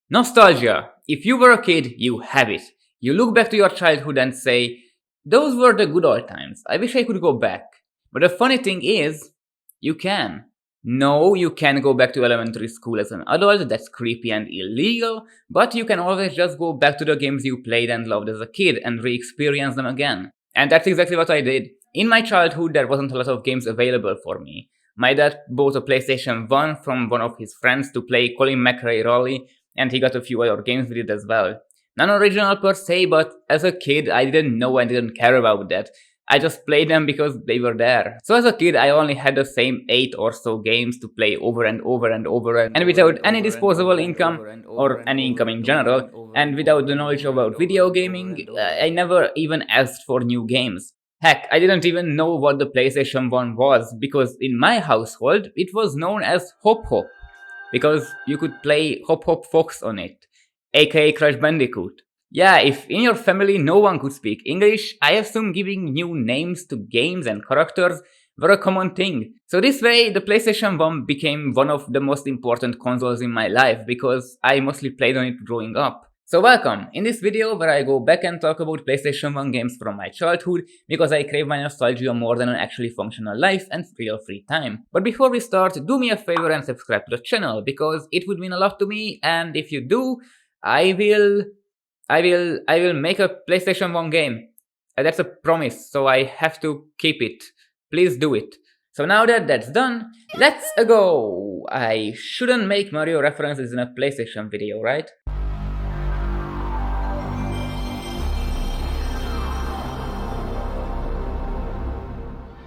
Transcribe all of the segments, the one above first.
Nostalgia. If you were a kid, you have it. You look back to your childhood and say, those were the good old times. I wish I could go back. But the funny thing is, you can. No, you can go back to elementary school as an adult, that's creepy and illegal, but you can always just go back to the games you played and loved as a kid and re-experience them again. And that's exactly what I did. In my childhood, there wasn't a lot of games available for me. My dad bought a PlayStation 1 from one of his friends to play Colin McRae Raleigh, and he got a few other games with it as well. Non-original per se, but as a kid I didn't know and didn't care about that. I just played them because they were there. So as a kid I only had the same 8 or so games to play over and over and over, and without any disposable income, or any income in general, and without the knowledge about video gaming, I never even asked for new games. Heck, I didn't even know what the PlayStation 1 was, because in my household it was known as Hop Hop, because you could play Hop Hop Fox on it, aka Crash Bandicoot. Yeah, if in your family no one could speak English, I assume giving new names to games and characters were a common thing. So this way, the PlayStation 1 became one of the most important consoles in my life, because I mostly played on it growing up. So welcome, in this video where I go back and talk about PlayStation 1 games from my childhood, because I crave my nostalgia more than an actually functional life and real free time. But before we start, do me a favor and subscribe to the channel, because it would mean a lot to me, and if you do, I will make a PlayStation 1 game. That's a promise, so I have to keep it. Please do it. So now that that's done, let's go! I shouldn't make Mario references in a PlayStation video, right?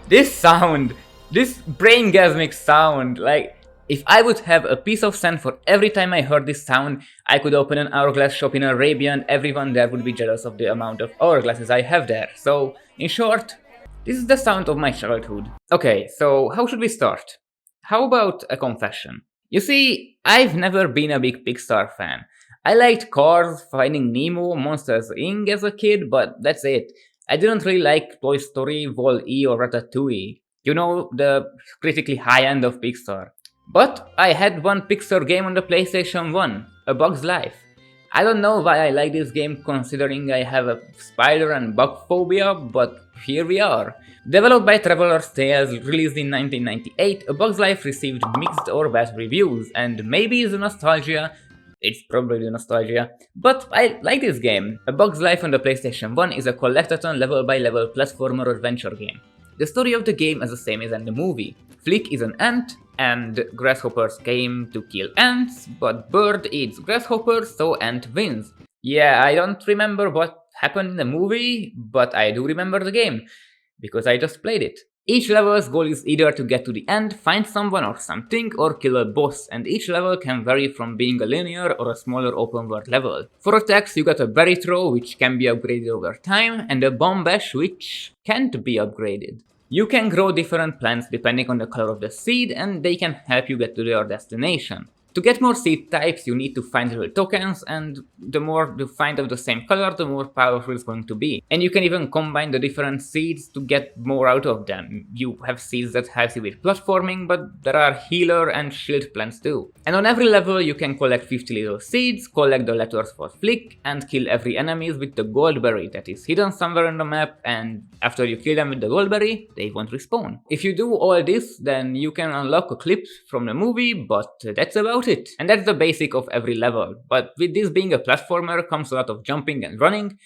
This sound, this brain-gasmic sound, like, if I would have a piece of sand for every time I heard this sound, I could open an hourglass shop in Arabia and everyone there would be jealous of the amount of hourglasses I have there. So, in short, this is the sound of my childhood. Okay, so how should we start? How about a confession? You see, I've never been a big Pixar fan. I liked Cars, Finding Nemo, Monsters Inc. as a kid, but that's it. I didn't really like Toy Story, Wall-E or Ratatouille. You know, the critically high end of Pixar. But I had one Pixar game on the PlayStation 1, A Bug's Life. I don't know why I like this game considering I have a spider and bug phobia, but here we are. Developed by Traveler's Tales, released in 1998, A Bug's Life received mixed or bad reviews, and maybe it's nostalgia. It's probably the nostalgia, but I like this game. A Bug's Life on the PlayStation 1 is a collectathon level-by-level platformer adventure game. The story of the game is the same as in the movie. Flick is an ant, and grasshoppers came to kill ants, but Bird eats grasshoppers, so ant wins. Yeah, I don't remember what happened in the movie, but I do remember the game, because I just played it. Each level's goal is either to get to the end, find someone or something, or kill a boss, and each level can vary from being a linear or a smaller open world level. For attacks you got a berry throw, which can be upgraded over time, and a bomb bash, which can't be upgraded. You can grow different plants depending on the color of the seed, and they can help you get to your destination. To get more seed types you need to find little tokens, and the more you find of the same color, the more powerful it's going to be. And you can even combine the different seeds to get more out of them. You have seeds that help you with platforming, but there are healer and shield plants too. And on every level you can collect 50 little seeds, collect the letters for Flick, and kill every enemies with the gold berry that is hidden somewhere on the map, and after you kill them with the gold berry, they won't respawn. If you do all this, then you can unlock a clip from the movie, but that's about it. And that's the basic of every level, but with this being a platformer comes a lot of jumping and running.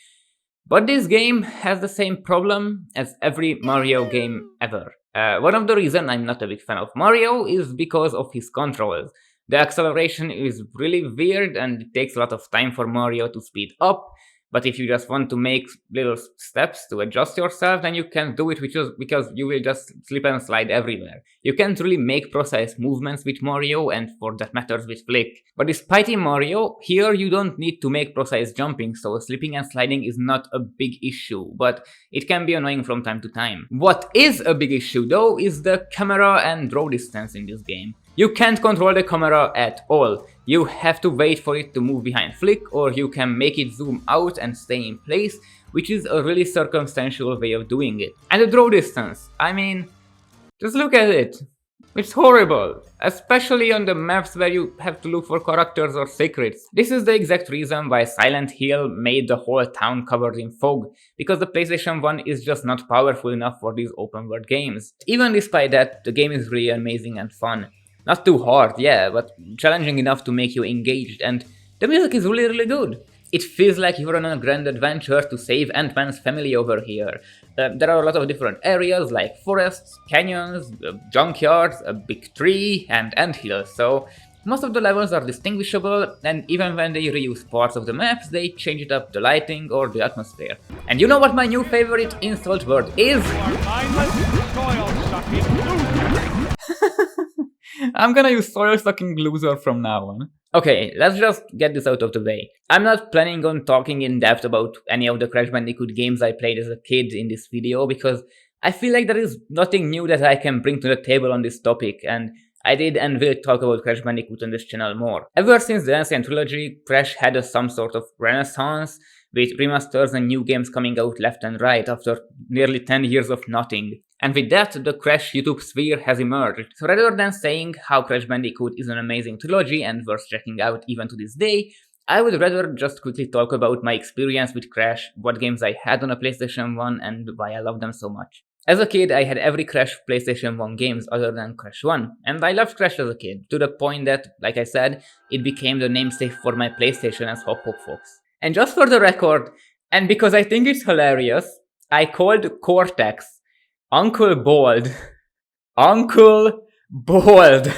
But this game has the same problem as every Mario game ever. One of the reasons I'm not a big fan of Mario is because of his controls. The acceleration is really weird and it takes a lot of time for Mario to speed up. But if you just want to make little steps to adjust yourself, then you can do it because you will just slip and slide everywhere. You can't really make precise movements with Mario, and for that matters with Flick. But despite in Mario, here you don't need to make precise jumping, so slipping and sliding is not a big issue, but it can be annoying from time to time. What is a big issue though is the camera and draw distance in this game. You can't control the camera at all. You have to wait for it to move behind Flick, or you can make it zoom out and stay in place, which is a really circumstantial way of doing it. And the draw distance, I mean, just look at it. It's horrible, especially on the maps where you have to look for characters or secrets. This is the exact reason why Silent Hill made the whole town covered in fog, because the PlayStation 1 is just not powerful enough for these open world games. Even despite that, the game is really amazing and fun. Not too hard, yeah, but challenging enough to make you engaged, and the music is really good. It feels like you're on a grand adventure to save Ant-Man's family over here. There are a lot of different areas like forests, canyons, junkyards, a big tree, and anthills, so most of the levels are distinguishable, and even when they reuse parts of the maps, they change it up the lighting or the atmosphere. And you know what my new favorite insult word is? I'm gonna use soil-sucking loser from now on. Okay, let's just get this out of the way. I'm not planning on talking in depth about any of the Crash Bandicoot games I played as a kid in this video, because I feel like there is nothing new that I can bring to the table on this topic, and I did and will talk about Crash Bandicoot on this channel more. Ever since the Ancient Trilogy, Crash had some sort of renaissance, with remasters and new games coming out left and right after nearly 10 years of nothing. And with that, the Crash YouTube sphere has emerged. So rather than saying how Crash Bandicoot is an amazing trilogy and worth checking out even to this day, I would rather just quickly talk about my experience with Crash, what games I had on a PlayStation 1 and why I love them so much. As a kid, I had every Crash PlayStation 1 games other than Crash 1, and I loved Crash as a kid, to the point that, like I said, it became the namesake for my PlayStation as Hop Hop Fox. And just for the record, and because I think it's hilarious, I called Cortex Uncle Bald. Uncle Bald.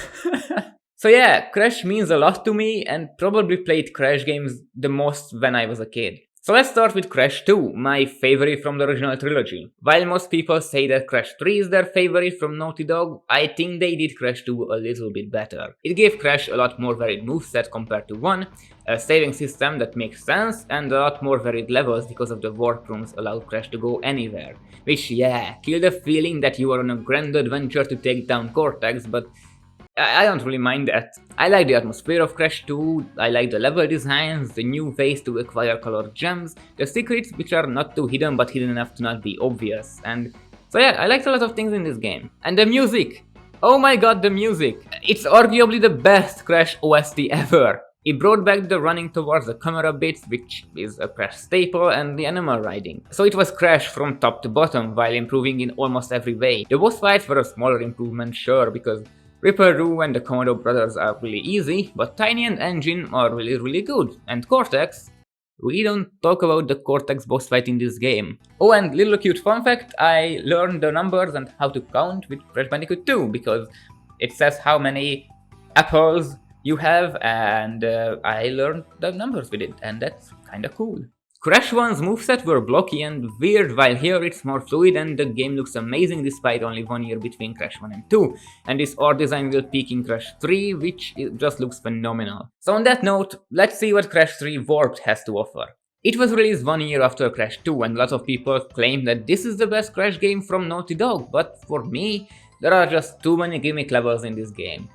So yeah, Crash means a lot to me, and probably played Crash games the most when I was a kid. So let's start with Crash 2, my favorite from the original trilogy. While most people say that Crash 3 is their favorite from Naughty Dog, I think they did Crash 2 a little bit better. It gave Crash a lot more varied moveset compared to 1, a saving system that makes sense, and a lot more varied levels because of the warp rooms allowed Crash to go anywhere. Which, yeah, killed the feeling that you are on a grand adventure to take down Cortex, but I don't really mind that. I like the atmosphere of Crash 2, I like the level designs, the new ways to acquire colored gems, the secrets which are not too hidden but hidden enough to not be obvious, and so yeah, I liked a lot of things in this game. And the music! Oh my god, the music! It's arguably the best Crash OST ever! It brought back the running towards the camera bits, which is a Crash staple, and the animal riding. So it was Crash from top to bottom, while improving in almost every way. The boss fights were a smaller improvement, sure, because Ripper Roo and the Commodore brothers are really easy, but Tiny and Engine are really good. And Cortex? We don't talk about the Cortex boss fight in this game. Oh, and little cute fun fact, I learned the numbers and how to count with Crash Bandicoot 2, because it says how many apples you have, and I learned the numbers with it, and that's kinda cool. Crash 1's moveset were blocky and weird, while here it's more fluid and the game looks amazing despite only 1 year between Crash 1 and 2. And this art design will peak in Crash 3, which just looks phenomenal. So on that note, let's see what Crash 3 Warped has to offer. It was released 1 year after Crash 2, and lots of people claim that this is the best Crash game from Naughty Dog, but for me, there are just too many gimmick levels in this game.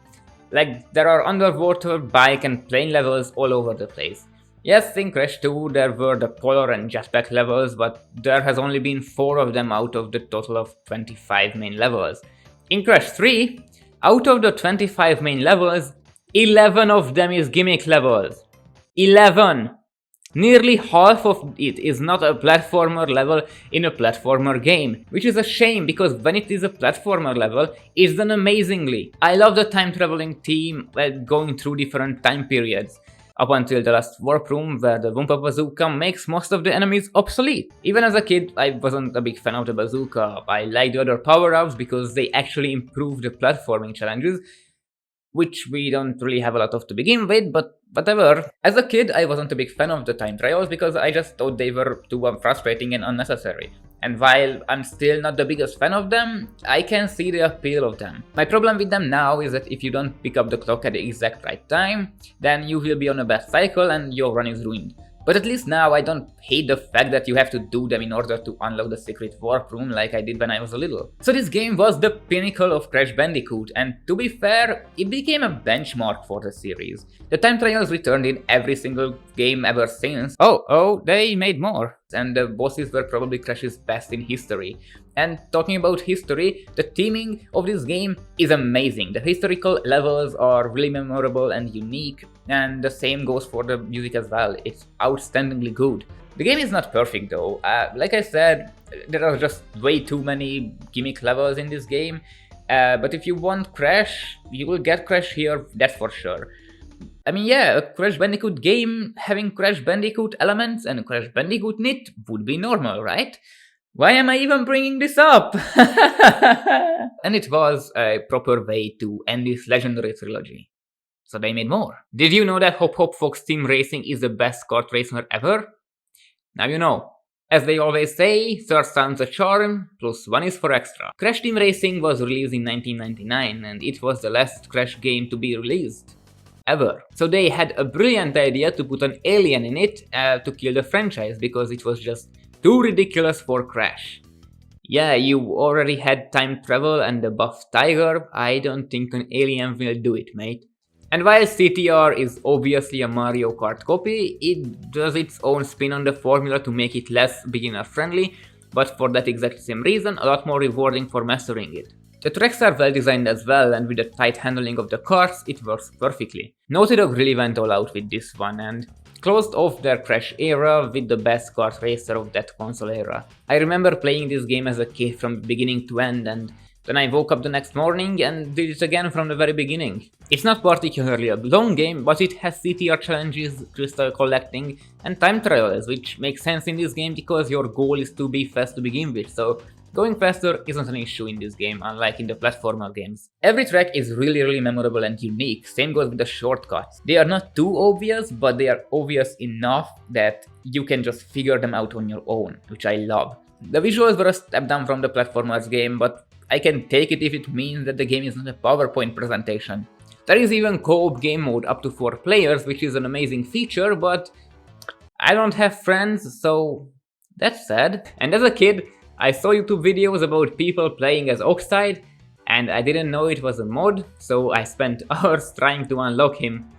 Like, there are underwater, bike and plane levels all over the place. Yes, in Crash 2 there were the polar and jetpack levels, but there has only been 4 of them out of the total of 25 main levels. In Crash 3, out of the 25 main levels, 11 of them is gimmick levels. 11! Nearly half of it is not a platformer level in a platformer game, which is a shame because when it is a platformer level, it's done amazingly. I love the time traveling theme going through different time periods, up until the last warp room where the Wumpa Bazooka makes most of the enemies obsolete. Even as a kid, I wasn't a big fan of the bazooka. I liked the other power-ups because they actually improved the platforming challenges, which we don't really have a lot of to begin with, but whatever. As a kid, I wasn't a big fan of the time trials because I just thought they were too frustrating and unnecessary. And while I'm still not the biggest fan of them, I can see the appeal of them. My problem with them now is that if you don't pick up the clock at the exact right time, then you will be on a bad cycle and your run is ruined. But at least now I don't hate the fact that you have to do them in order to unlock the secret warp room like I did when I was a little. So this game was the pinnacle of Crash Bandicoot, and to be fair, it became a benchmark for the series. The time trials returned in every single game ever since. Oh, they made more. And the bosses were probably Crash's best in history. And talking about history, the theming of this game is amazing. The historical levels are really memorable and unique, and the same goes for the music as well. It's outstandingly good. The game is not perfect though. Like I said, there are just way too many gimmick levels in this game. But if you want Crash, you will get Crash here, that's for sure. I mean, yeah, a Crash Bandicoot game having Crash Bandicoot elements and Crash Bandicoot in it would be normal, right? Why am I even bringing this up? And it was a proper way to end this legendary trilogy. So they made more. Did you know that Hop Hop Fox Team Racing is the best kart racer ever? Now you know. As they always say, third time's a charm, plus one is for extra. Crash Team Racing was released in 1999 and it was the last Crash game to be released. Ever. So they had a brilliant idea to put an alien in it to kill the franchise because it was just too ridiculous for Crash. Yeah, you already had time travel and the buff tiger, I don't think an alien will do it, mate. And while CTR is obviously a Mario Kart copy, it does its own spin on the formula to make it less beginner friendly, but for that exact same reason, a lot more rewarding for mastering it. The tracks are well designed as well, and with the tight handling of the carts, it works perfectly. Naughty Dog really went all out with this one and closed off their Crash era with the best kart racer of that console era. I remember playing this game as a kid from beginning to end, and then I woke up the next morning and did it again from the very beginning. It's not particularly a long game, but it has CTR challenges, crystal collecting, and time trials, which makes sense in this game because your goal is to be fast to begin with, so going faster isn't an issue in this game, unlike in the platformer games. Every track is really memorable and unique, same goes with the shortcuts. They are not too obvious, but they are obvious enough that you can just figure them out on your own, which I love. The visuals were a step down from the platformers game, but I can take it if it means that the game is not a PowerPoint presentation. There is even co-op game mode up to 4 players, which is an amazing feature, but I don't have friends, so that's sad. And as a kid, I saw YouTube videos about people playing as Oxide, and I didn't know it was a mod, so I spent hours trying to unlock him.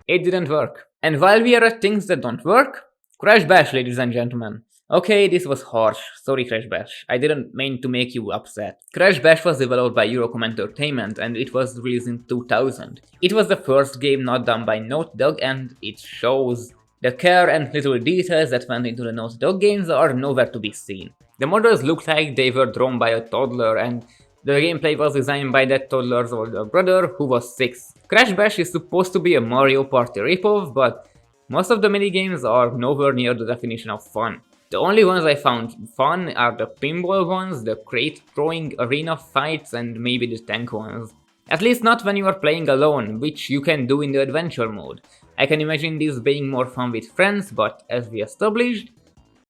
It didn't work. And while we are at things that don't work, Crash Bash, ladies and gentlemen. Okay, this was harsh, sorry Crash Bash, I didn't mean to make you upset. Crash Bash was developed by Eurocom Entertainment and it was released in 2000. It was the first game not done by Naughty Dog and it shows. The care and little details that went into the Naughty Dog games are nowhere to be seen. The models looked like they were drawn by a toddler and the gameplay was designed by that toddler's older brother who was 6. Crash Bash is supposed to be a Mario Party ripoff, but most of the minigames are nowhere near the definition of fun. The only ones I found fun are the pinball ones, the crate throwing arena fights and maybe the tank ones. At least not when you are playing alone, which you can do in the adventure mode. I can imagine this being more fun with friends, but as we established,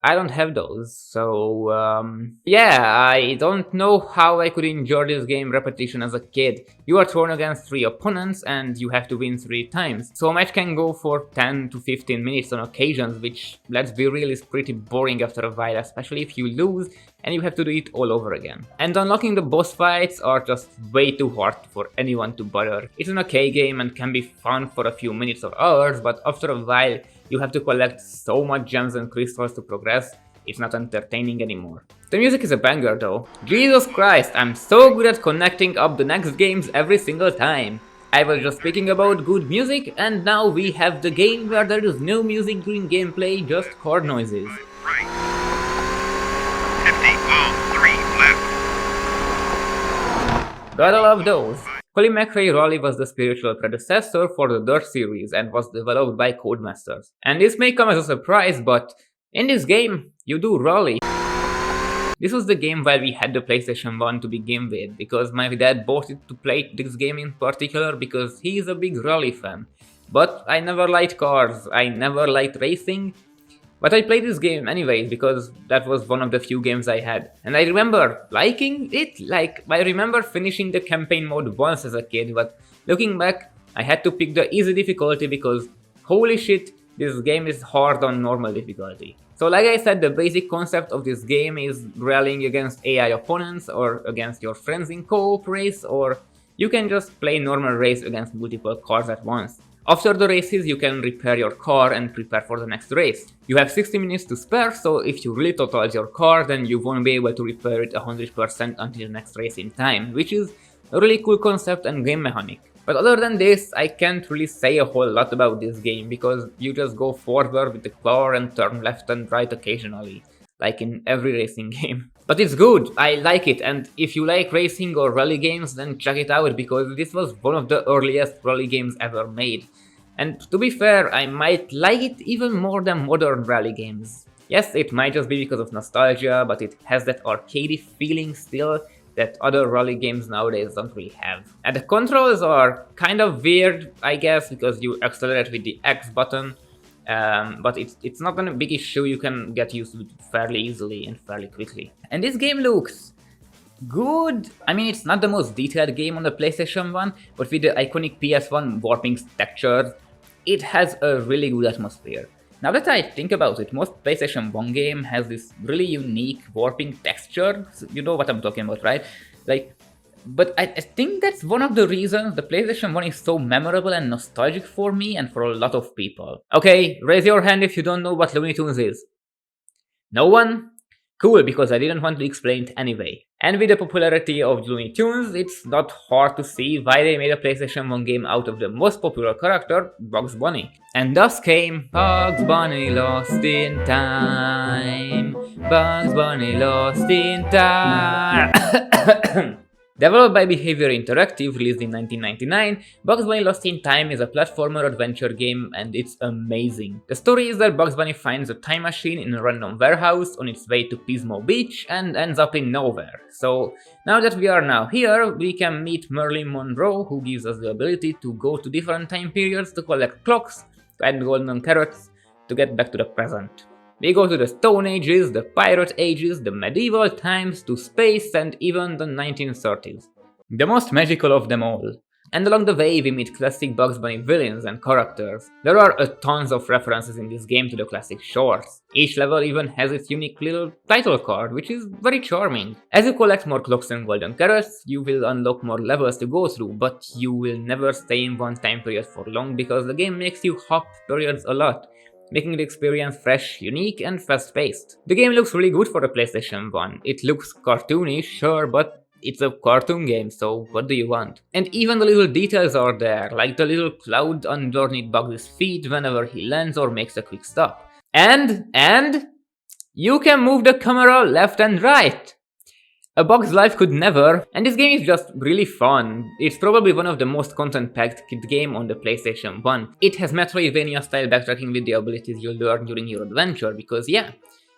I don't have those, so yeah, I don't know how I could enjoy this game repetition as a kid. You are thrown against 3 opponents and you have to win 3 times. So a match can go for 10 to 15 minutes on occasions, which, let's be real, is pretty boring after a while, especially if you lose and you have to do it all over again. And unlocking the boss fights are just way too hard for anyone to bother. It's an okay game and can be fun for a few minutes or hours, but after a while you have to collect so much gems and crystals to progress, it's not entertaining anymore. The music is a banger though. Jesus Christ, I'm so good at connecting up the next games every single time. I was just speaking about good music and now we have the game where there is no music during gameplay, just chord noises. Right. 50, 3 left. Gotta love those. Colin McRae Raleigh was the spiritual predecessor for the Dirt series and was developed by Codemasters. And this may come as a surprise, but in this game, you do Raleigh. This was the game while we had the PlayStation 1 to begin with, because my dad bought it to play this game in particular because he is a big Raleigh fan. But I never liked cars, I never liked racing. But I played this game anyways because that was one of the few games I had. And I remember liking it, I remember finishing the campaign mode once as a kid, but looking back, I had to pick the easy difficulty because holy shit, this game is hard on normal difficulty. So like I said, the basic concept of this game is rallying against AI opponents or against your friends in co-op race, or you can just play normal race against multiple cars at once. After the races, you can repair your car and prepare for the next race. You have 60 minutes to spare, so if you really total your car, then you won't be able to repair it 100% until the next race in time, which is a really cool concept and game mechanic. But other than this, I can't really say a whole lot about this game, because you just go forward with the car and turn left and right occasionally, like in every racing game. But it's good, I like it, and if you like racing or rally games, then check it out, because this was one of the earliest rally games ever made. And to be fair, I might like it even more than modern rally games. Yes, it might just be because of nostalgia, but it has that arcadey feeling still that other rally games nowadays don't really have. And the controls are kind of weird, I guess, because you accelerate with the X button, but it's not a big issue, you can get used to it fairly easily and fairly quickly. And this game looks good. I mean, it's not the most detailed game on the PlayStation 1, but with the iconic PS1 warping textures, it has a really good atmosphere. Now that I think about it, most PlayStation 1 game has this really unique warping texture. You know what I'm talking about, right? But I think that's one of the reasons the PlayStation 1 is so memorable and nostalgic for me and for a lot of people. Okay, raise your hand if you don't know what Looney Tunes is. No one? Cool, because I didn't want to explain it anyway. And with the popularity of Looney Tunes, it's not hard to see why they made a PlayStation 1 game out of the most popular character, Bugs Bunny. And thus came Bugs Bunny Lost in Time. Bugs Bunny Lost in Time. Developed by Behavior Interactive, released in 1999, Bugs Bunny Lost in Time is a platformer adventure game, and it's amazing. The story is that Bugs Bunny finds a time machine in a random warehouse on its way to Pismo Beach and ends up in nowhere. So now that we are now here, we can meet Marilyn Monroe, who gives us the ability to go to different time periods to collect clocks and golden carrots to get back to the present. We go to the Stone Ages, the Pirate Ages, the medieval times, to space, and even the 1930s. The most magical of them all. And along the way we meet classic Bugs Bunny villains and characters. There are a tons of references in this game to the classic shorts. Each level even has its unique little title card, which is very charming. As you collect more clocks and golden carrots, you will unlock more levels to go through, but you will never stay in one time period for long because the game makes you hop periods a lot, making the experience fresh, unique, and fast-paced. The game looks really good for a PlayStation 1. It looks cartoony, sure, but it's a cartoon game, so what do you want? And even the little details are there, like the little cloud underneath Bugs' feet whenever he lands or makes a quick stop. And you can move the camera left and right! A Bug's Life could never, and this game is just really fun. It's probably one of the most content-packed kid game on the PlayStation 1. It has Metroidvania-style backtracking with the abilities you learn during your adventure, because yeah,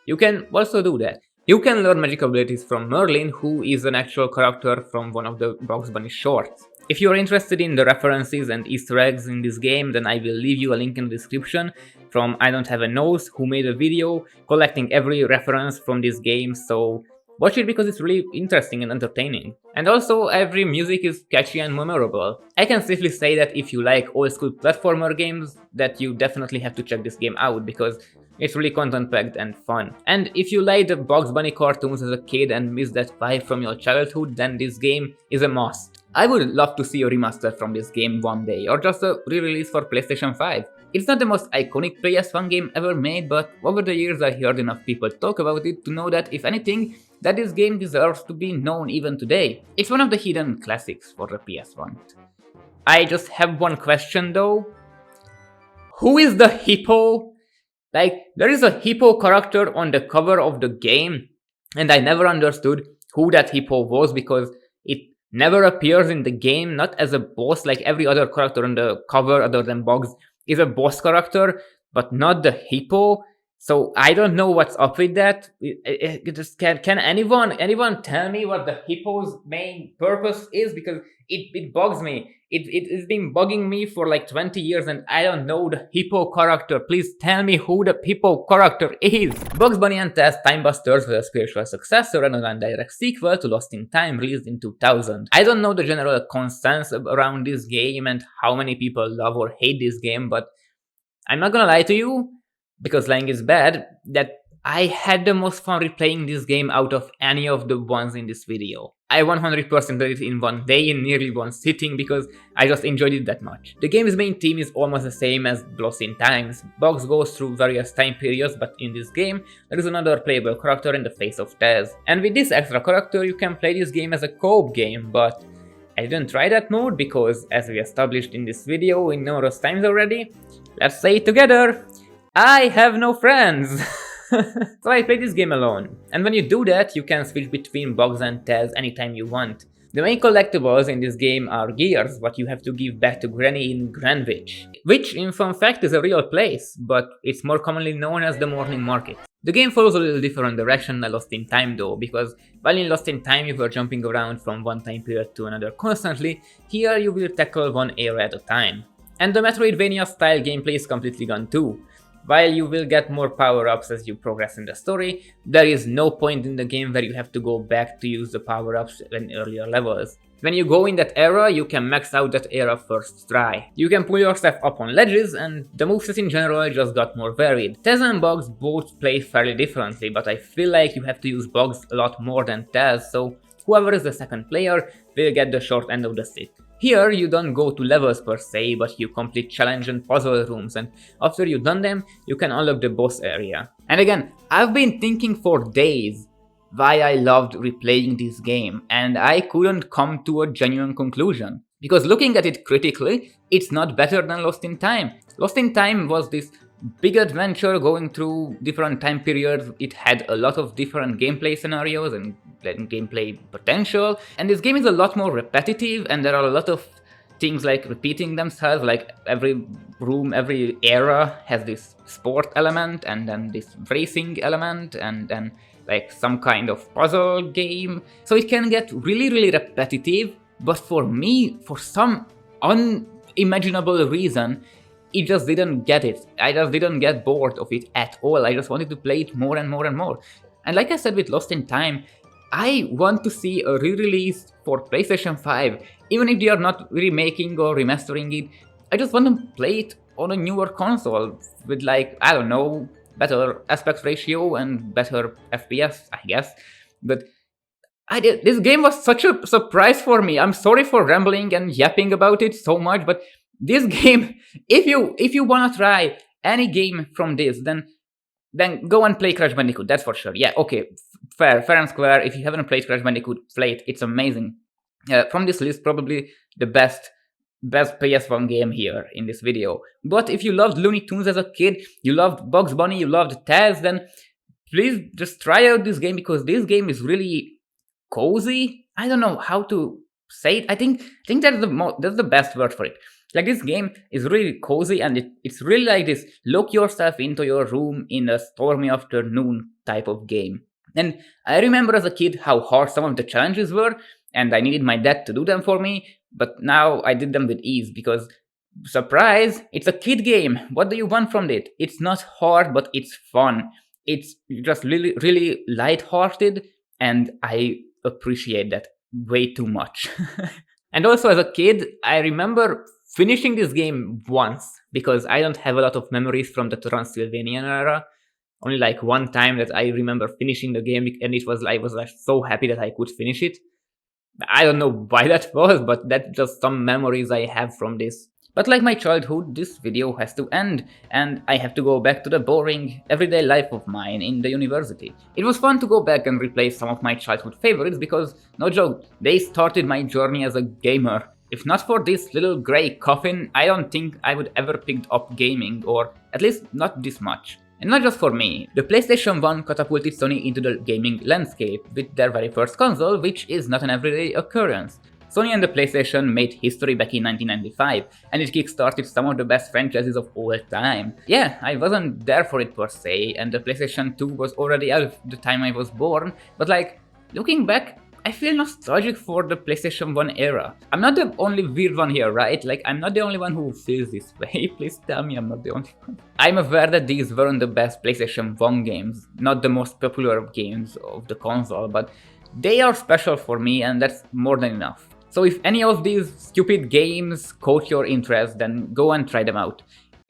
you can also do that. You can learn magic abilities from Merlin, who is an actual character from one of the Bugs Bunny shorts. If you're interested in the references and Easter eggs in this game, then I will leave you a link in the description from I Don't Have a Nose, who made a video collecting every reference from this game, so watch it because it's really interesting and entertaining. And also, every music is catchy and memorable. I can safely say that if you like old school platformer games, that you definitely have to check this game out because it's really content-packed and fun. And if you like the Bugs Bunny cartoons as a kid and miss that vibe from your childhood, then this game is a must. I would love to see a remaster from this game one day, or just a re-release for PlayStation 5. It's not the most iconic PS1 game ever made, but over the years I heard enough people talk about it to know that, if anything, that this game deserves to be known even today. It's one of the hidden classics for the PS1. I just have one question though. Who is the hippo? Like, there is a hippo character on the cover of the game, and I never understood who that hippo was because it never appears in the game, not as a boss like every other character on the cover other than Bugs is a boss character, but not the hippo. So I don't know what's up with that. Can anyone tell me what the hippo's main purpose is? Because it bugs me. It's been bugging me for like 20 years and I don't know the hippo character. Please tell me who the hippo character is. Bugs Bunny and Taz Time Busters was a spiritual successor and a non-direct sequel to Lost in Time, released in 2000. I don't know the general consensus around this game and how many people love or hate this game, but I'm not gonna lie to you, because lying is bad, that I had the most fun replaying this game out of any of the ones in this video. I 100% did it in one day in nearly one sitting because I just enjoyed it that much. The game's main theme is almost the same as Lost in Times. Boggs goes through various time periods, but in this game there is another playable character in the face of Taz. And with this extra character you can play this game as a co-op game, but I didn't try that mode because, as we established in this video in numerous times already, let's say it together, I have no friends! So I play this game alone, and when you do that, you can switch between Boggs and Taz anytime you want. The main collectibles in this game are gears, what you have to give back to Granny in Greenwich, which in fun fact is a real place, but it's more commonly known as the Morning Market. The game follows a little different direction than Lost in Time though, because while in Lost in Time you were jumping around from one time period to another constantly, here you will tackle one area at a time. And the Metroidvania style gameplay is completely gone too. While you will get more power-ups as you progress in the story, there is no point in the game where you have to go back to use the power-ups in earlier levels. When you go in that era, you can max out that era first try. You can pull yourself up on ledges, and the movesets in general just got more varied. Taz and Boggs both play fairly differently, but I feel like you have to use Boggs a lot more than Taz, so whoever is the second player will get the short end of the stick. Here you don't go to levels per se, but you complete challenge and puzzle rooms, and after you've done them, you can unlock the boss area. And again, I've been thinking for days why I loved replaying this game, and I couldn't come to a genuine conclusion. Because looking at it critically, it's not better than Lost in Time. Lost in Time was this big adventure going through different time periods. It had a lot of different gameplay scenarios and gameplay potential, and this game is a lot more repetitive, and there are a lot of things like repeating themselves, like every room, every era has this sport element, and then this racing element, and then like some kind of puzzle game. So it can get really repetitive, but for me, for some unimaginable reason, it just didn't get it. I just didn't get bored of it at all. I just wanted to play it more and more and more. And like I said with Lost in Time, I want to see a re-release for PlayStation 5. Even if they are not remaking or remastering it, I just want to play it on a newer console with, like, I don't know, better aspect ratio and better FPS, I guess. But this game was such a surprise for me. I'm sorry for rambling and yapping about it so much, but this game, if you wanna try any game from this, then go and play Crash Bandicoot, that's for sure. Yeah, okay, fair and square. If you haven't played Crash Bandicoot, play it, it's amazing. From this list, probably the best PS1 game here in this video. But if you loved Looney Tunes as a kid, you loved Bugs Bunny, you loved Taz, then please just try out this game, because this game is really cozy. I don't know how to say it. I think that's the best word for it. Like, this game is really cozy, and it's really like this lock yourself into your room in a stormy afternoon type of game. And I remember as a kid how hard some of the challenges were, and I needed my dad to do them for me, but now I did them with ease because, surprise, it's a kid game. What do you want from it? It's not hard, but it's fun. It's just really light-hearted, and I appreciate that way too much. And also as a kid, I remember finishing this game once, because I don't have a lot of memories from the Transylvanian era. Only like one time that I remember finishing the game, and I was like so happy that I could finish it. I don't know why that was, but that's just some memories I have from this. But like my childhood, this video has to end, and I have to go back to the boring, everyday life of mine in the university. It was fun to go back and replay some of my childhood favorites because, no joke, they started my journey as a gamer. If not for this little grey coffin, I don't think I would ever picked up gaming, or at least not this much. And not just for me, the PlayStation 1 catapulted Sony into the gaming landscape with their very first console, which is not an everyday occurrence. Sony and the PlayStation made history back in 1995, and it kickstarted some of the best franchises of all time. Yeah, I wasn't there for it per se, and the PlayStation 2 was already out the time I was born, but like, looking back, I feel nostalgic for the PlayStation 1 era. I'm not the only weird one here, right? Like, I'm not the only one who feels this way. Please tell me I'm not the only one. I'm aware that these weren't the best PlayStation 1 games, not the most popular games of the console, but they are special for me, and that's more than enough. So if any of these stupid games caught your interest, then go and try them out.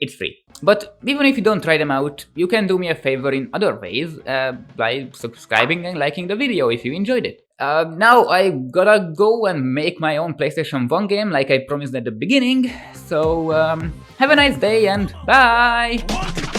it's free. But even if you don't try them out, you can do me a favor in other ways, by subscribing and liking the video if you enjoyed it. Now I gotta go and make my own PlayStation 1 game like I promised at the beginning, so have a nice day and bye!